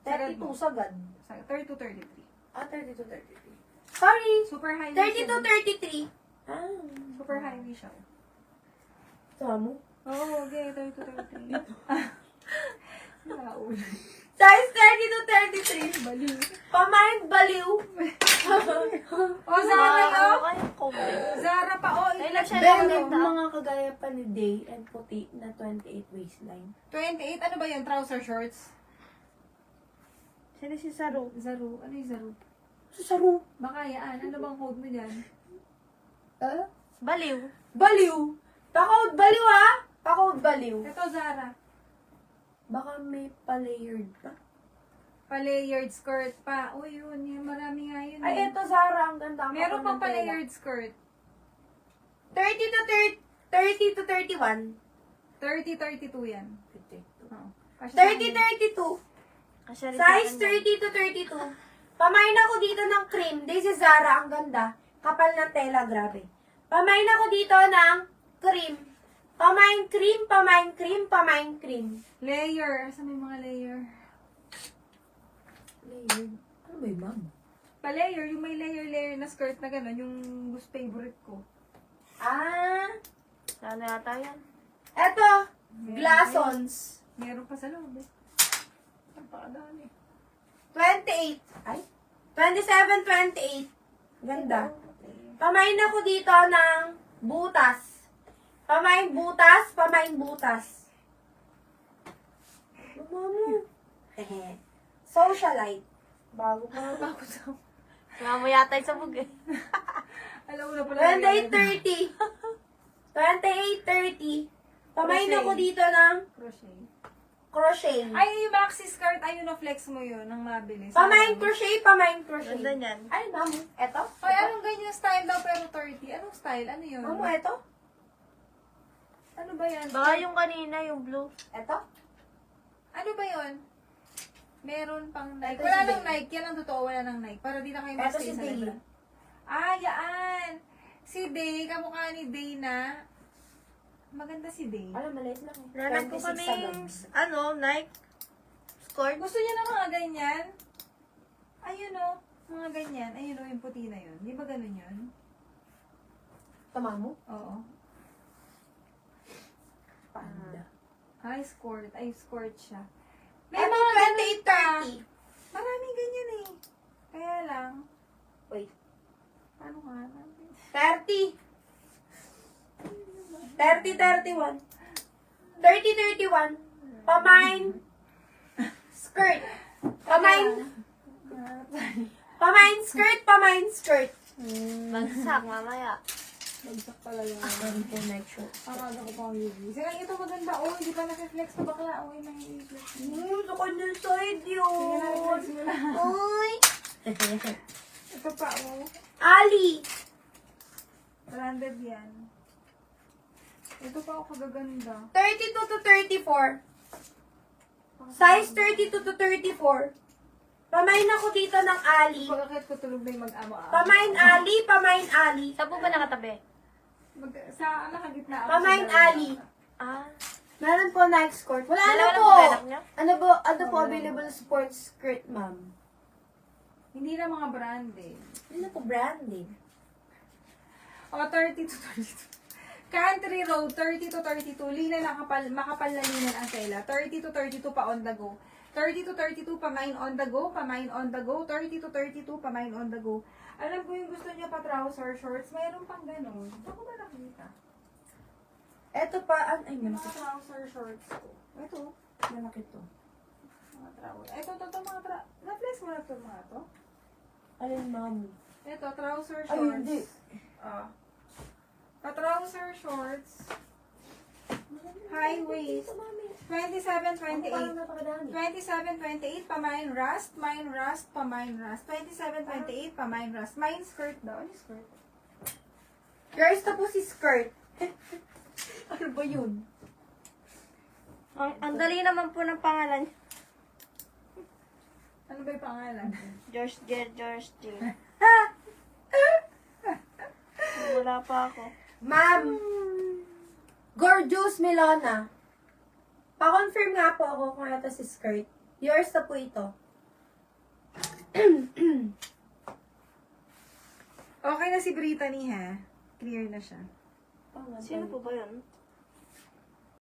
32 sagad. 32, 33. Ah, 32, 33. Sorry! Super highway 32, siya. 33. Ah. Super highway siya. Tama mo? Oo, okay. 32, 33. Naulo. Size 32, 33. Baliw. Pamind baliw. O, Zara to? Okay, Zara pa, o. Kailan siya Very lang mga kagaya pa ni Day and puti na 28 waistline. 28, ano ba yun? Trouser shorts? Sino si Saru? Zaru. Ano yung Zaru? Susaro. Baka yan. Ano bang code mo dyan? Ah? Baliw. Baliw. Pakawad baliw ha? Pakawad baliw. Ito, Zara. Baka may pa-layered pa. Pa-layered skirt pa. Uy, yun. Marami nga yun. Ay, eto Zara. Ang ganda. Meron pang pa-layered skirt. 30 to 31. 30, 32 yan. Oo. Kasi 30, 32. Kasya rin Size sa akin. 30 to 32. Pamain ako dito ng cream. This is Zara. Ang ganda. Kapal ng tela. Grabe. Pamain ako dito ng cream. Pamain cream, pamain cream, pamain cream. Layer. Asa may mga layer? Layered. Ano ba yun, ma'am? Pa-layer. Yung may layer na skirt na gano'n. Yung gusto favorite ko. Ah. Sana yata yan. Eto. Glassons. Meron pa sa loob eh. Napakadami. 28. Ay. 27, 28. Ganda. Pamain ako dito ng butas. Pamain butas, pamain butas. Mama. Socialite. Bago pa. Bago sa... Sumama mo yata yung sabog eh. Alam mo na pala. 28, 30. 28, 30. Pamain Crochet. ako dito ng Crochet. crochet. Ay, yung maxi skirt. Ayun na flex mo yun. Nang mabilis. Pamain crochet, pamain crochet. Ganda niyan. Ay, mamu. Eto? Ay, anong ganyan style daw pero 30? Anong style? Ano yun? Mamu, eto? Ano ba yan? Baka yung kanina, yung blue. Eto? Ano ba yun? Meron pang Nike. Ito Wala si nang Day. Nike. Yan ang totoo. Wala nang Nike. Para di na kayo Ito mas si sa Day. Lebron. Ah, yaan. Si Day. Kamukha ni Day na. Maganda si Day. Alam, maliit lang eh. Nanak ko 26 kaming, agad. Nike skirt. Gusto niya ng mga ganyan? Ayun o. Mga ganyan. Ayun o, yung puti na yun. Di ba ganun yun? Tama mo? Oo. Panda. Ay, skirt. Ay, skirt siya. May May mga mga ganun pa. 28, 30. Maraming ganyan eh. Kaya lang. Wait. Ano nga? 30. 30, 31. 30, 31. Pamain. Skirt. Pamain. Pamain skirt, pamain skirt. Bagsak, mamaya. Bagsak pala yung Ang connection. akala ko pang UV. Sige, ito maganda. Oh, hindi pa naka-flex na bakla. Oh, may flex. Sa kanyang side yun. Sige na, flex mo na. Uy. Ito pa, oh. Ali. Branded yan. Ito pa ako kagaganda. 32 to 34. Size 32 to 34. Pamain ako dito ng Ali. Bakit ko tulog na yung mag-ama-ama? Pamain Ali, pamain Ali. Saan po ba nakatabi? Sa nakagitna ako. Pamain sa dalawa. Ali. Ah. Meron po Nike skirt. Wala na Dalawa lang po. po ba anak niya? Ano po available sports skirt, ma'am? Hindi na mga branded. Hindi na po branded. O, 30 to 32. Country road, 30 to 32. Lina na makapal na linen ang tela. 30 to 32 pa on the go. 30 to 32 pamain on the go, pamain on the go. 30 to 32 pamain on the go. Alam ko yung gusto niya pa trouser shorts. Mayroon pang ganun. Saan ko ba nakita? Eto pa, ay, Yung malaki mga trouser shorts ko. Ito. Malaki to. Mga trouser. Ito, mga na-flex mo na ito mga to? Alin, ma'am? Ito, trouser Ay, shorts. hindi. Ah. Pa-trouser shorts. High waist. 27, 28. 27, 28, pamain rust, mine rust, pamain rust. 27, 28, pamain rust. Mine skirt daw. Ano yung skirt? Girls, tapos si skirt. Ano ba yun? Ang dali naman po ng pangalan. Ano ba yung pangalan? George J. Wala pa ako. Ma'am, Gorgeous Milona. Pa-confirm nga po ako kung ito si skirt. Yours na po ito. Okay na si Brittany, ha? Clear na siya. Sino po ba yun?